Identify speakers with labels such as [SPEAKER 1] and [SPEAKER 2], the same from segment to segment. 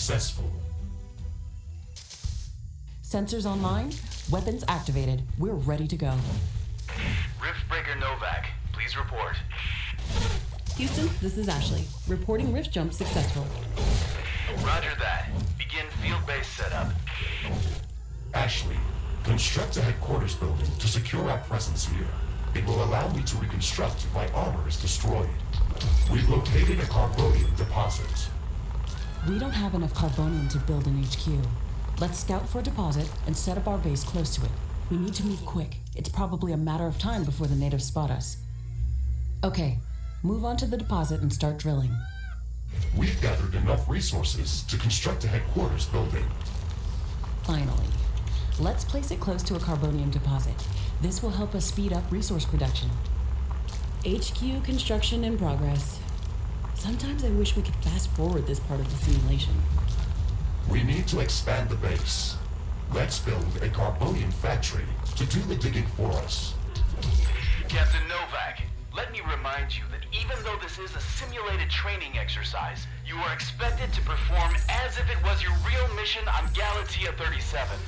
[SPEAKER 1] successful.
[SPEAKER 2] Sensors online, weapons activated. We're ready to go.
[SPEAKER 3] Riftbreaker Novak, please report.
[SPEAKER 2] Houston, this is Ashley. Reporting rift jump successful.
[SPEAKER 3] Roger that. Begin field-based setup.
[SPEAKER 1] Ashley, construct a headquarters building to secure our presence here. It will allow me to reconstruct if my armor is destroyed. We've located a carbonium deposit.
[SPEAKER 2] We don't have enough carbonium to build an HQ. Let's scout for a deposit and set up our base close to it. We need to move quick. It's probably a matter of time before the natives spot us. Okay, move on to the deposit and start drilling.
[SPEAKER 1] We've gathered enough resources to construct a headquarters building.
[SPEAKER 2] Finally. Let's place it close to a carbonium deposit. This will help us speed up resource production. HQ construction in progress. Sometimes I wish we could fast forward this part of the simulation.
[SPEAKER 1] We need to expand the base. Let's build a carbonium factory to do the digging for us.
[SPEAKER 3] Captain Novak, let me remind you that even though this is a simulated training exercise, you are expected to perform as if it was your real mission on Galatea 37.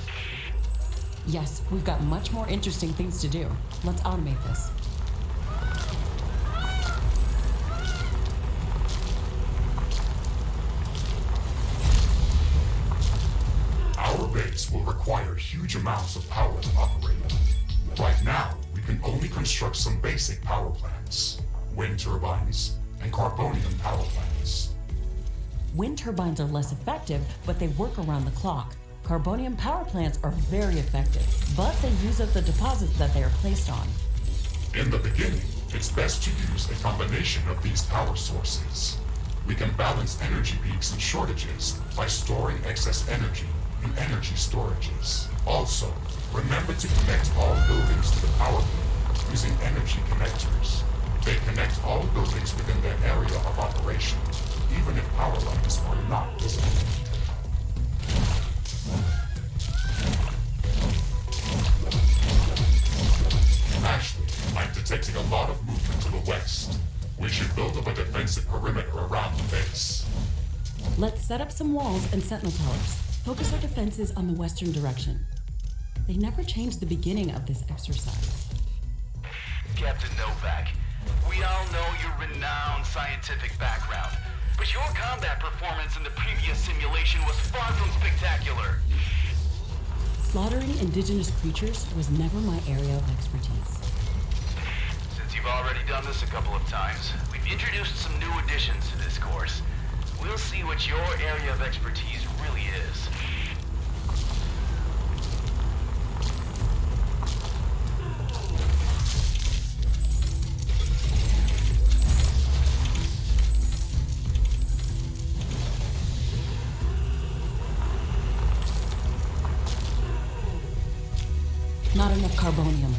[SPEAKER 2] Yes, we've got much more interesting things to do. Let's automate this.
[SPEAKER 1] Our base will require huge amounts of power to operate. Right now, we can only construct some basic power plants, wind turbines, and carbonium power plants.
[SPEAKER 2] Wind turbines are less effective, but they work around the clock. Carbonium power plants are very effective, but they use up the deposits that they are placed on.
[SPEAKER 1] In the beginning, it's best to use a combination of these power sources. We can balance energy peaks and shortages by storing excess energy in energy storages. Also, remember to connect all buildings to the power grid using energy connectors. They connect all buildings within their area of operation, even if power lines are not visible. Ashley, I'm detecting a lot of movement to the west. We should build up a defensive perimeter around the base.
[SPEAKER 2] Let's set up some walls and sentinel towers. Focus our defenses on the western direction. They never changed the beginning of this exercise.
[SPEAKER 3] Captain Novak, we all know your renowned scientific background, but your combat performance in the previous simulation was far from spectacular.
[SPEAKER 2] Slaughtering indigenous creatures was never my area of expertise.
[SPEAKER 3] Since you've already done this a couple of times, we've introduced some new additions to this course. We'll see what your area of expertise really is.
[SPEAKER 2] Not enough carbonium.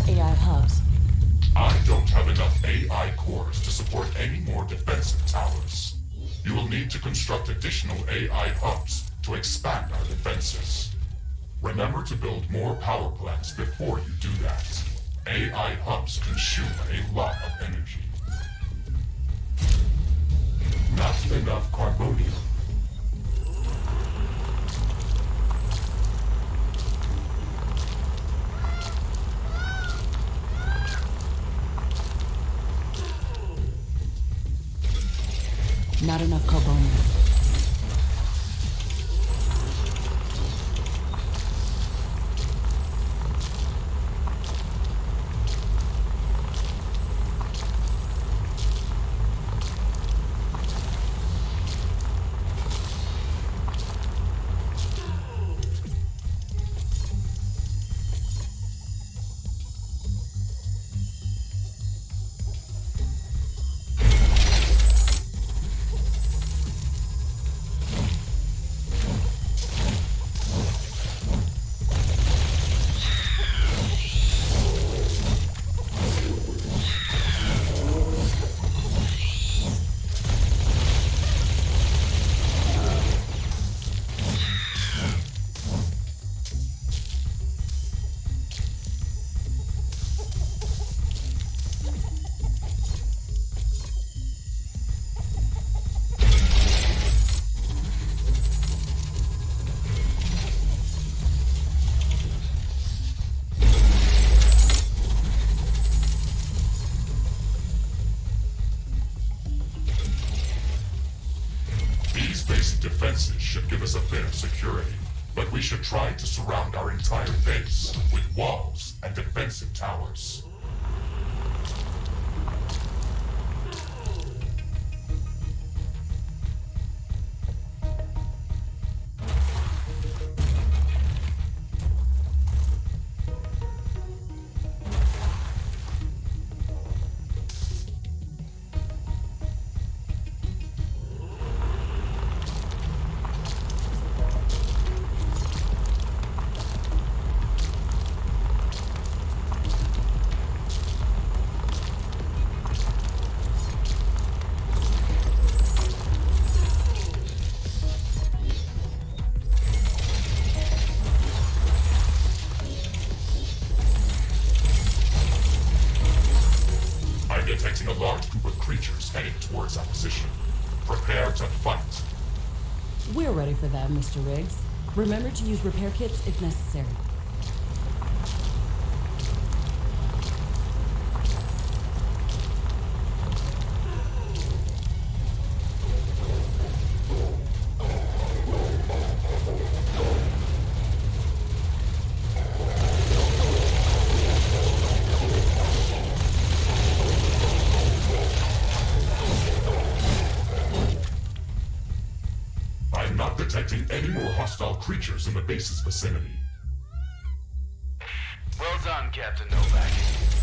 [SPEAKER 2] more AI hubs.
[SPEAKER 1] I don't have enough AI cores to support any more defensive towers. You will need to construct additional AI hubs to expand our defenses. Remember to build more power plants before you do that. AI hubs consume a lot of energy. Not enough carbonium.
[SPEAKER 2] Not enough carbonium.
[SPEAKER 1] These basic defenses should give us a bit of security, but we should try to surround our entire base with walls and defensive towers. Detecting a large group of creatures heading towards our position. Prepare to fight.
[SPEAKER 2] We're ready for that, Mr. Riggs. Remember to use repair kits if necessary.
[SPEAKER 1] Detecting any more hostile creatures in the base's vicinity.
[SPEAKER 3] Well done, Captain Novak.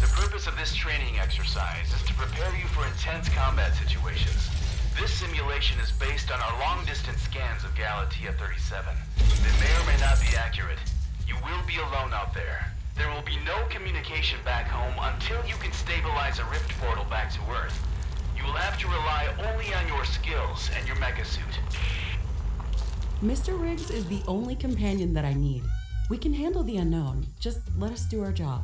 [SPEAKER 3] The purpose of this training exercise is to prepare you for intense combat situations. This simulation is based on our long-distance scans of Galatea 37. They may or may not be accurate. You will be alone out there. There will be no communication back home until you can stabilize a rift portal back to Earth. You will have to rely only on your skills and your mecha suit.
[SPEAKER 2] Mr. Riggs is the only companion that I need. We can handle the unknown. Just let us do our job.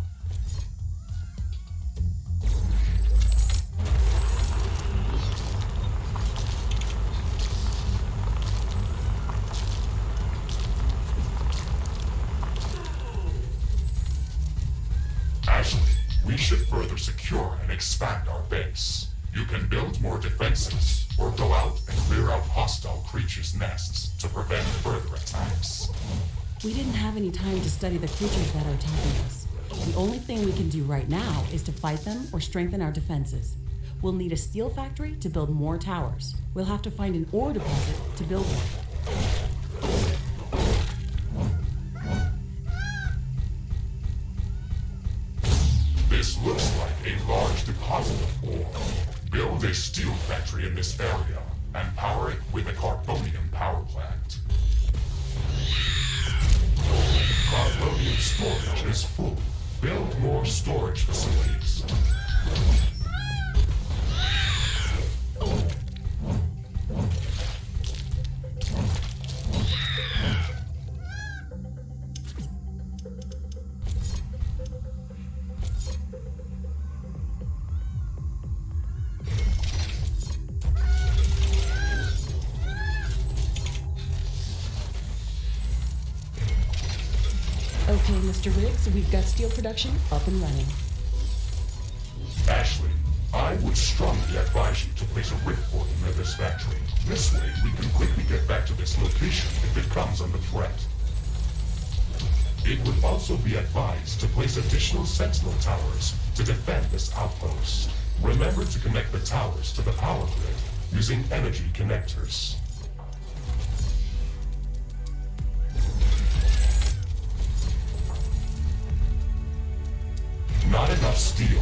[SPEAKER 1] Ashley, we should further secure and expand our base. You can build more defenses, or go out and clear out hostile creatures' nests to prevent further attacks.
[SPEAKER 2] We didn't have any time to study the creatures that are attacking us. The only thing we can do right now is to fight them or strengthen our defenses. We'll need a steel factory to build more towers. We'll have to find an ore deposit to build one.
[SPEAKER 1] This looks like a large deposit of ore. Build a steel factory in this area and power it with a carbonium power plant. Carbonium storage is full. Build more storage facilities.
[SPEAKER 2] Okay, Mr. Riggs, we've got steel production up and running.
[SPEAKER 1] Ashley, I would strongly advise you to place a rift portal near this factory. This way, we can quickly get back to this location if it comes under threat. It would also be advised to place additional sentinel towers to defend this outpost. Remember to connect the towers to the power grid using energy connectors. Not enough steel.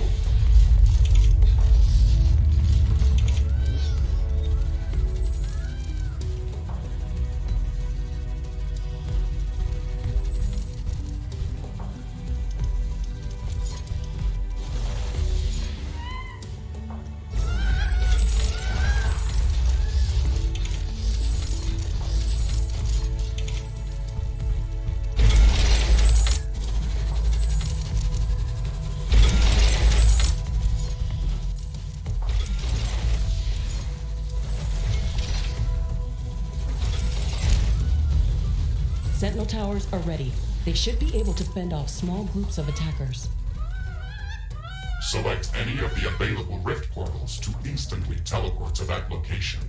[SPEAKER 2] Sentinel towers are ready. They should be able to fend off small groups of attackers.
[SPEAKER 1] Select any of the available rift portals to instantly teleport to that location.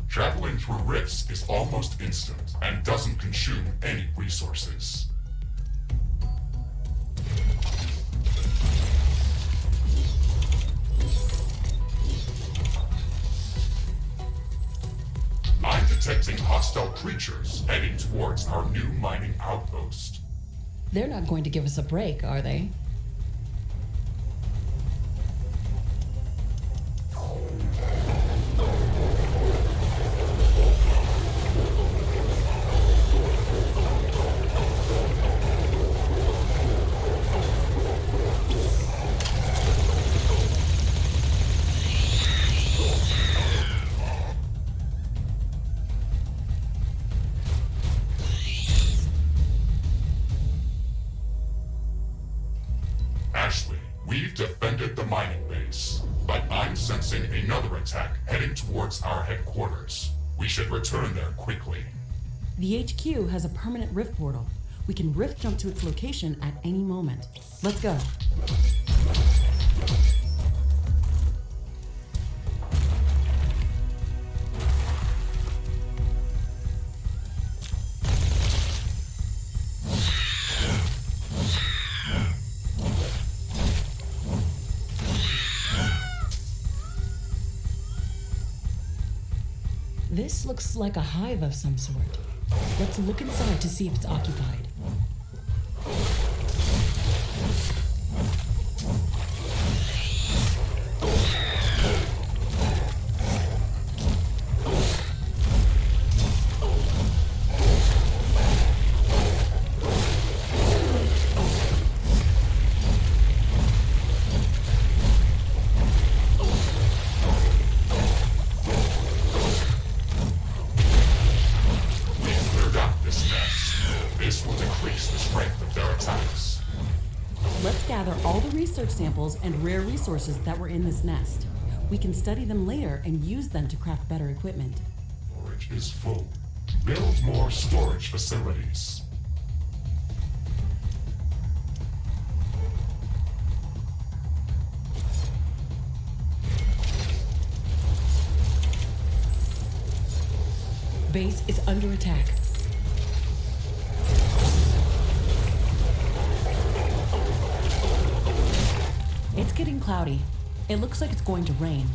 [SPEAKER 1] Traveling through rifts is almost instant and doesn't consume any resources. I'm detecting hostile creatures heading towards our new mining outpost.
[SPEAKER 2] They're not going to give us a break, are they?
[SPEAKER 1] Ashley, we've defended the mining base, but I'm sensing another attack heading towards our headquarters. We should return there quickly.
[SPEAKER 2] The HQ has a permanent rift portal. We can rift jump to its location at any moment. Let's go. This looks like a hive of some sort. Let's look inside to see if it's occupied. Let's gather all the research samples and rare resources that were in this nest. We can study them later and use them to craft better equipment.
[SPEAKER 1] Storage is full. Build more storage facilities.
[SPEAKER 2] Base is under attack. It's getting cloudy. It looks like it's going to rain.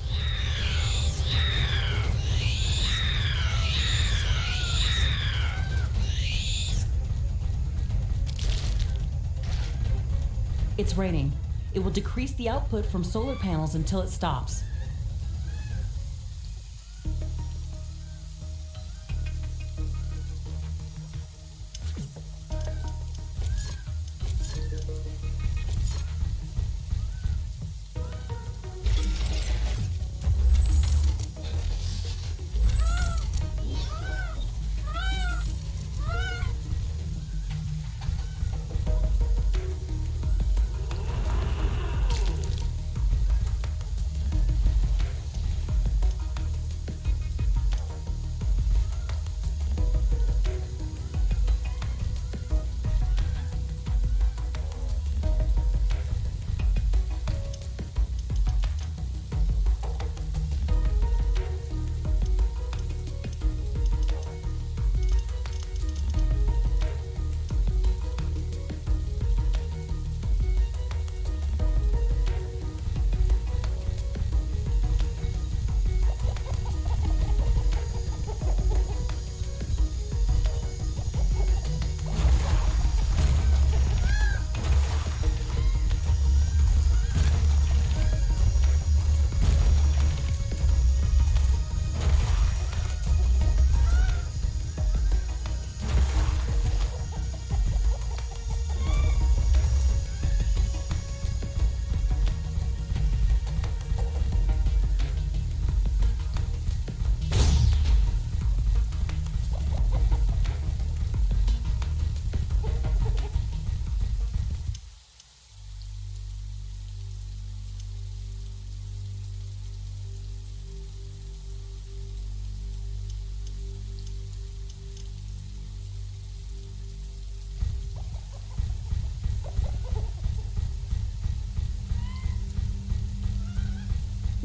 [SPEAKER 2] It's raining. It will decrease the output from solar panels until it stops.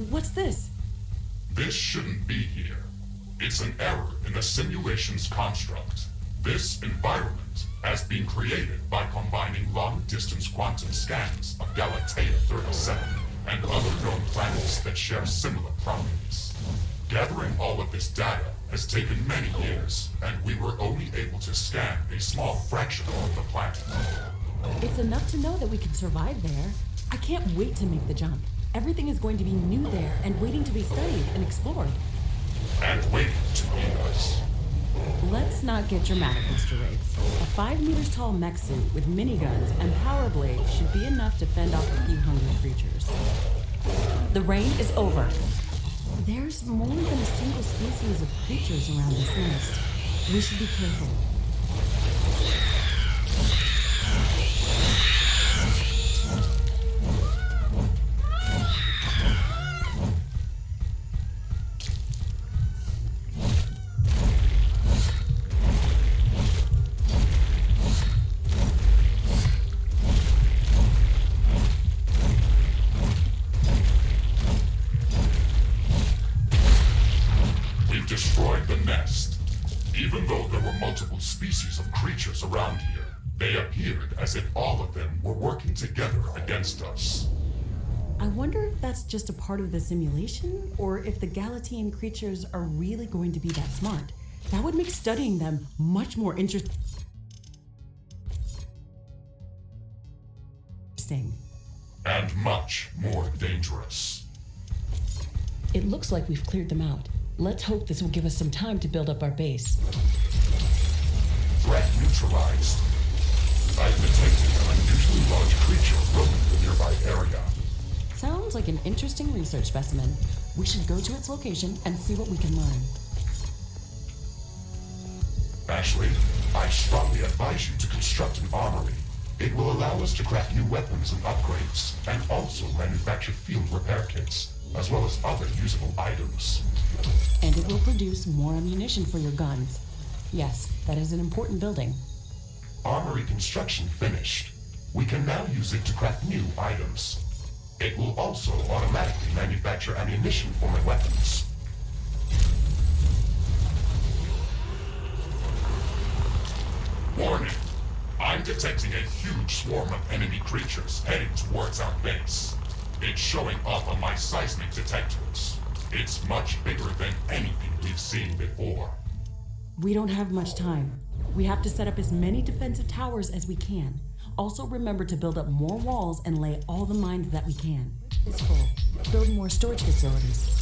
[SPEAKER 2] What's this?
[SPEAKER 1] This shouldn't be here. It's an error in the simulation's construct. This environment has been created by combining long-distance quantum scans of Galatea 37 and other known planets that share similar properties. Gathering all of this data has taken many years, and we were only able to scan a small fraction of the planet.
[SPEAKER 2] It's enough to know that we can survive there. I can't wait to make the jump. Everything is going to be new there and waiting to be studied and explored.
[SPEAKER 1] And waiting to eat us.
[SPEAKER 2] Let's not get dramatic, Mr. Riggs. A 5 meters tall mech suit with miniguns and power blades should be enough to fend off a few hungry creatures. The rain is over. There's more than a single species of creatures around this nest. We should be careful.
[SPEAKER 1] Destroyed the nest. Even though there were multiple species of creatures around here, they appeared as if all of them were working together against us.
[SPEAKER 2] I wonder if that's just a part of the simulation, or if the Galatean creatures are really going to be that smart. That would make studying them much more interesting.
[SPEAKER 1] And much more dangerous.
[SPEAKER 2] It looks like we've cleared them out. Let's hope this will give us some time to build up our base.
[SPEAKER 1] Threat neutralized. I've detected an unusually large creature roaming the nearby area.
[SPEAKER 2] Sounds like an interesting research specimen. We should go to its location and see what we can learn.
[SPEAKER 1] Ashley, I strongly advise you to construct an armory. It will allow us to craft new weapons and upgrades, and also manufacture field repair kits, as well as other usable items.
[SPEAKER 2] And it will produce more ammunition for your guns. Yes, that is an important building.
[SPEAKER 1] Armory construction finished. We can now use it to craft new items. It will also automatically manufacture ammunition for my weapons. Warning! I'm detecting a huge swarm of enemy creatures heading towards our base. It's showing up on my seismic detectors. It's much bigger than anything we've seen before.
[SPEAKER 2] We don't have much time. We have to set up as many defensive towers as we can. Also remember to build up more walls and lay all the mines that we can. It's full. Build more storage facilities.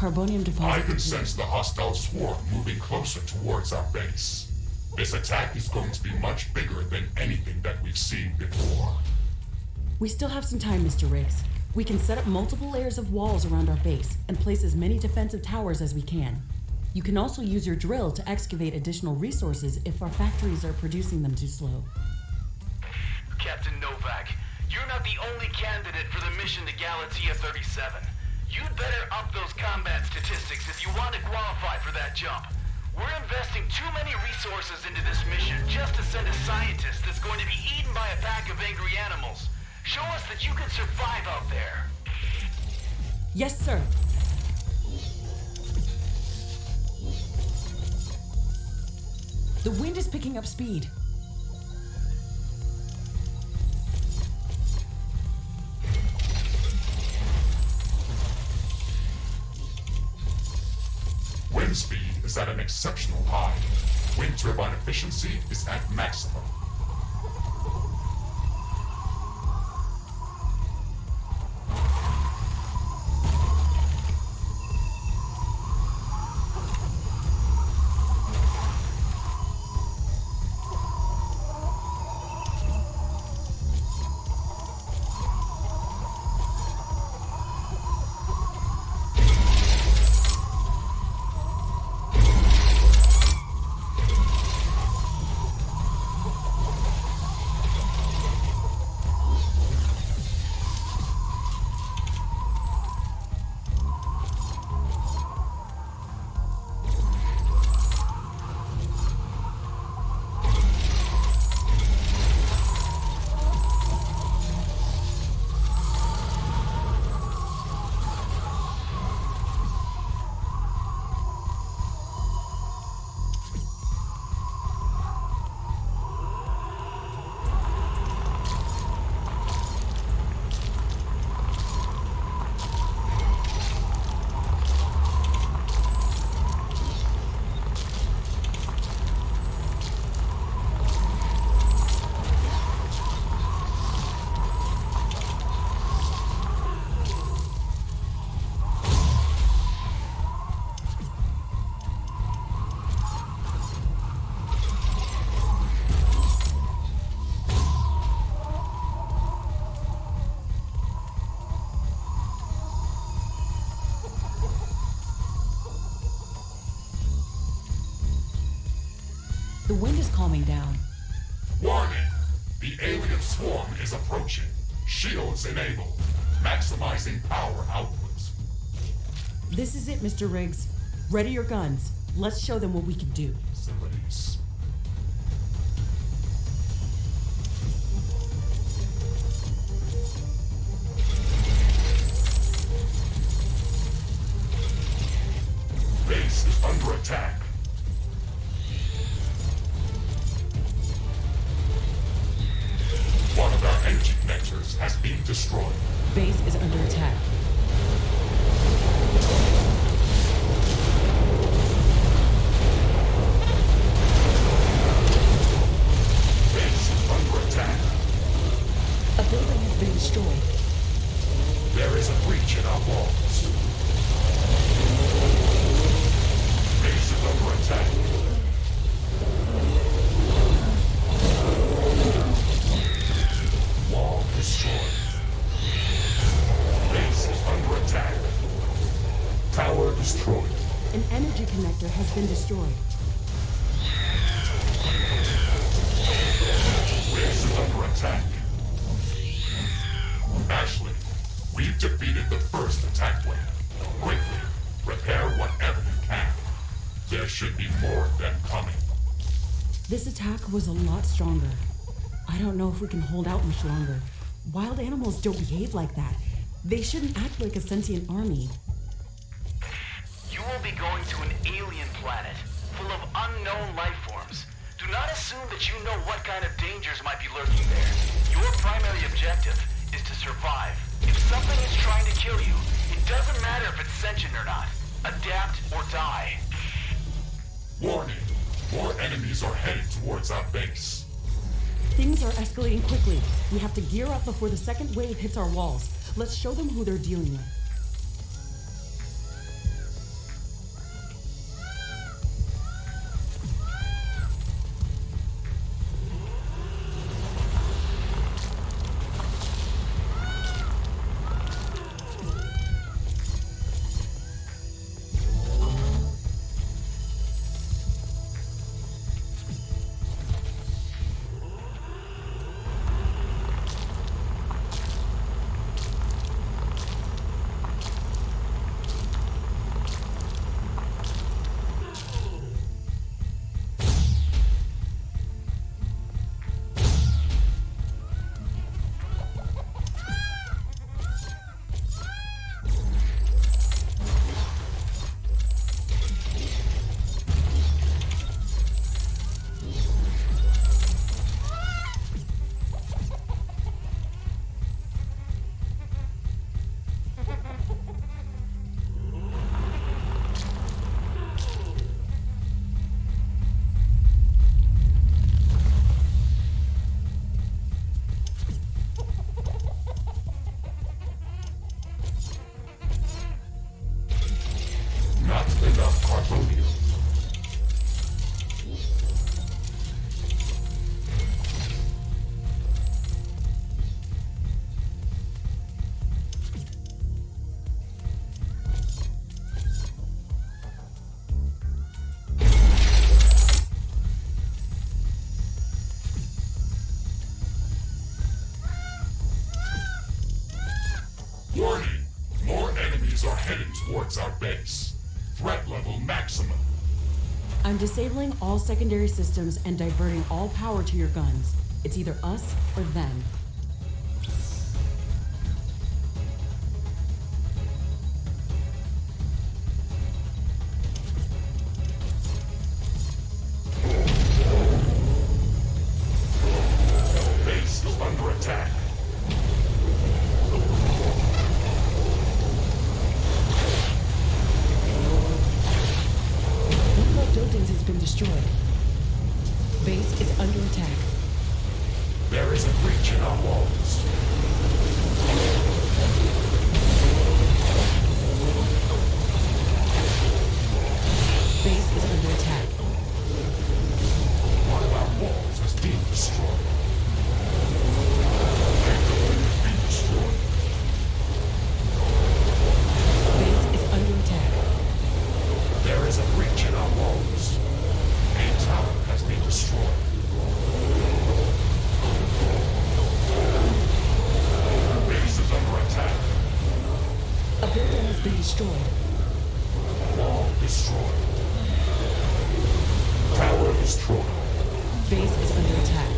[SPEAKER 2] carbonium deposit.
[SPEAKER 1] I can sense the hostile swarm moving closer towards our base. This attack is going to be much bigger than anything that we've seen before.
[SPEAKER 2] We still have some time, Mr. Riggs. We can set up multiple layers of walls around our base and place as many defensive towers as we can. You can also use your drill to excavate additional resources if our factories are producing them too slow.
[SPEAKER 3] Captain Novak, you're not the only candidate for the mission to Galatea 37. You'd better up those combat statistics if you want to qualify for that jump. We're investing too many resources into this mission just to send a scientist that's going to be eaten by a pack of angry animals. Show us that you can survive out there.
[SPEAKER 2] Yes, sir. The wind is picking up speed.
[SPEAKER 1] Wind speed is at an exceptional high. Wind turbine efficiency is at maximum.
[SPEAKER 2] The wind is calming down.
[SPEAKER 1] Warning! The alien swarm is approaching. Shields enabled. Maximizing power output.
[SPEAKER 2] This is it, Mr. Riggs. Ready your guns. Let's show them what we can do.
[SPEAKER 1] Facilities. Base is under attack. One of our energy connectors has been destroyed.
[SPEAKER 2] Base is under attack.
[SPEAKER 1] Base is under attack.
[SPEAKER 2] A building has been destroyed.
[SPEAKER 1] There is a breach in our walls. Base is under attack. Wall destroyed. Base is under attack. Tower destroyed.
[SPEAKER 2] An energy connector has been destroyed.
[SPEAKER 1] Base is under attack. Ashley, we've defeated the first attack wave. Quickly, repair whatever you can. There should be more of them coming.
[SPEAKER 2] This attack was a lot stronger. I don't know if we can hold out much longer. Wild animals don't behave like that. They shouldn't act like a sentient army.
[SPEAKER 3] You will be going to an alien planet full of unknown life forms. Do not assume that you know what kind of dangers might be lurking there. Your primary objective is to survive. If something is trying to kill you, it doesn't matter if it's sentient or not. Adapt or die.
[SPEAKER 1] Warning, more enemies are headed towards our base.
[SPEAKER 2] Things are escalating quickly. We have to gear up before the second wave hits our walls. Let's show them who they're dealing with.
[SPEAKER 1] carbonium. Warning! More enemies are heading towards our base. Threat level maximum.
[SPEAKER 2] I'm disabling all secondary systems and diverting all power to your guns. It's either us or them.
[SPEAKER 1] Base is under attack.
[SPEAKER 2] One of our buildings has been destroyed. Base is under attack.
[SPEAKER 1] There is a breach in our walls.
[SPEAKER 2] Base is under attack.
[SPEAKER 1] One of our walls is being destroyed. And the building is being destroyed.
[SPEAKER 2] Base is under attack.
[SPEAKER 1] There is a breach in our walls. A tower has been destroyed. The base is under attack.
[SPEAKER 2] A building has been destroyed.
[SPEAKER 1] Wall destroyed. Tower destroyed.
[SPEAKER 2] Base is under attack.